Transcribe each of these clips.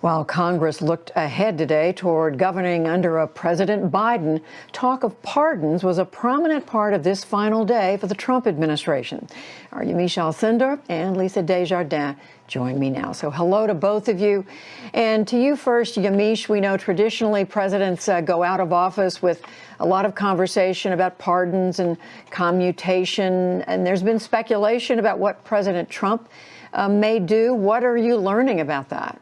While Congress looked ahead today toward governing under a President Biden, talk of pardons was a prominent part of this final day for the Trump administration. Our Yamiche Alcindor and Lisa Desjardins join me now. So hello to both of you. And to you first, Yamiche, we know traditionally presidents go out of office with a lot of conversation about pardons and commutation. And there's been speculation about what President Trump may do. What are you learning about that?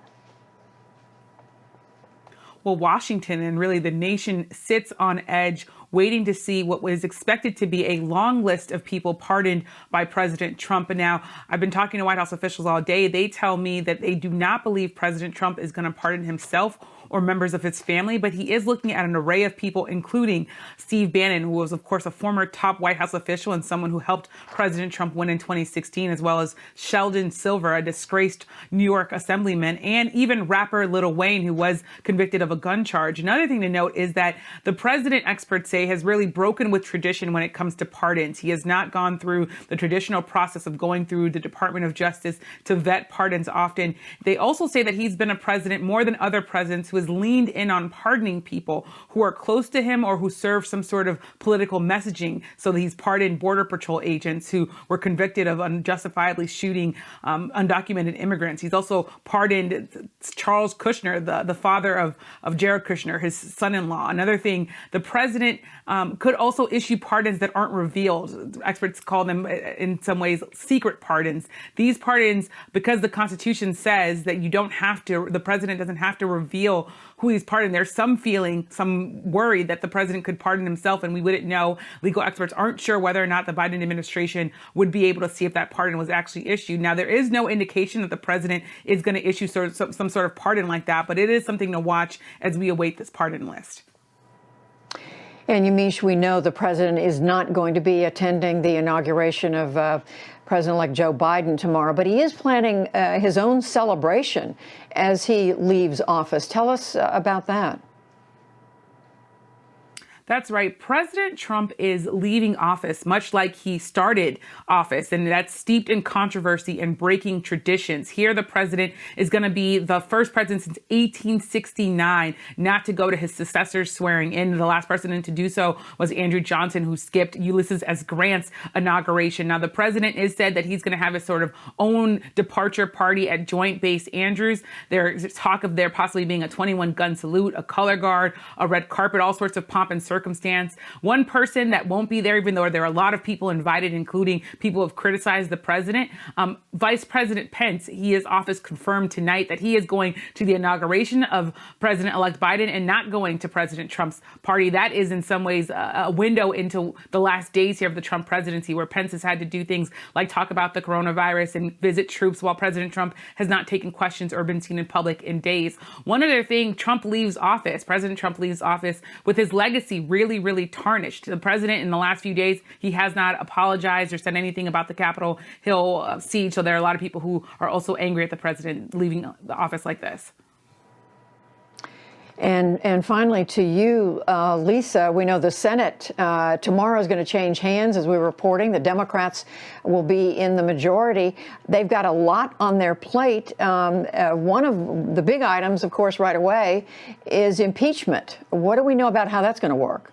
Well, Washington and really the nation sits on edge, waiting to see what was expected to be a long list of people pardoned by President Trump. And now I've been talking to White House officials all day. They tell me that they do not believe President Trump is going to pardon himself or members of his family, but he is looking at an array of people, including Steve Bannon, who was, of course, a former top White House official and someone who helped President Trump win in 2016, as well as Sheldon Silver, a disgraced New York assemblyman, and even rapper Lil Wayne, who was convicted of a gun charge. Another thing to note is that the president, experts say, has really broken with tradition when it comes to pardons. He has not gone through the traditional process of going through the Department of Justice to vet pardons often. They also say that he's been a president more than other presidents who has leaned in on pardoning people who are close to him or who serve some sort of political messaging. So he's pardoned Border Patrol agents who were convicted of unjustifiably shooting undocumented immigrants. He's also pardoned Charles Kushner, the father of Jared Kushner, his son-in-law. Another thing, the president could also issue pardons that aren't revealed. Experts call them, in some ways, secret pardons. These pardons, because the Constitution says that the president doesn't have to reveal who he's pardoned, there's some worry that the president could pardon himself, and we wouldn't know. Legal experts aren't sure whether or not the Biden administration would be able to see if that pardon was actually issued. Now, there is no indication that the president is going to issue some sort of pardon like that, but it is something to watch as we await this pardon list. And Yamiche, we know the president is not going to be attending the inauguration of President-elect Joe Biden tomorrow, but he is planning his own celebration as he leaves office. Tell us about that. That's right. President Trump is leaving office, much like he started office, and that's steeped in controversy and breaking traditions. Here, the president is going to be the first president since 1869 not to go to his successor's swearing in. The last president to do so was Andrew Johnson, who skipped Ulysses S. Grant's inauguration. Now, the president has said that he's going to have his sort of own departure party at Joint Base Andrews. There's talk of there possibly being a 21-gun salute, a color guard, a red carpet, all sorts of pomp and circumstance. One person that won't be there, even though there are a lot of people invited, including people who have criticized the president, Vice President Pence. His office confirmed tonight that he is going to the inauguration of President-elect Biden and not going to President Trump's party. That is in some ways a window into the last days here of the Trump presidency, where Pence has had to do things like talk about the coronavirus and visit troops while President Trump has not taken questions or been seen in public in days. One other thing, President Trump leaves office with his legacy really tarnished. The president in the last few days, he has not apologized or said anything about the Capitol Hill siege. So there are a lot of people who are also angry at the president leaving the office like this. And finally, to you, Lisa, we know the Senate tomorrow is going to change hands, as we were reporting. The Democrats will be in the majority. They've got a lot on their plate. One of the big items, of course, right away, is impeachment. What do we know about how that's going to work?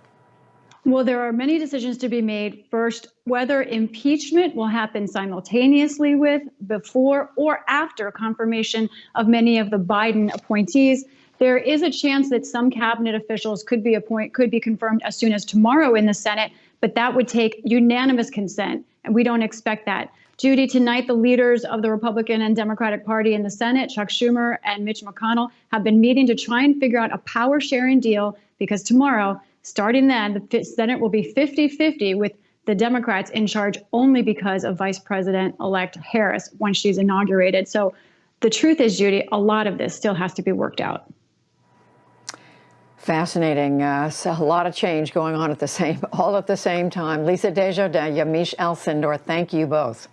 Well, there are many decisions to be made. First, whether impeachment will happen simultaneously with, before, or after confirmation of many of the Biden appointees. There is a chance that some cabinet officials could be confirmed as soon as tomorrow in the Senate, but that would take unanimous consent, and we don't expect that. Judy, tonight the leaders of the Republican and Democratic Party in the Senate, Chuck Schumer and Mitch McConnell, have been meeting to try and figure out a power-sharing deal, because tomorrow, starting then, the Senate will be 50-50 with the Democrats in charge only because of Vice President-elect Harris once she's inaugurated. So the truth is, Judy, a lot of this still has to be worked out. Fascinating. So a lot of change going on all at the same time. Lisa Desjardins, Yamiche Alcindor, thank you both.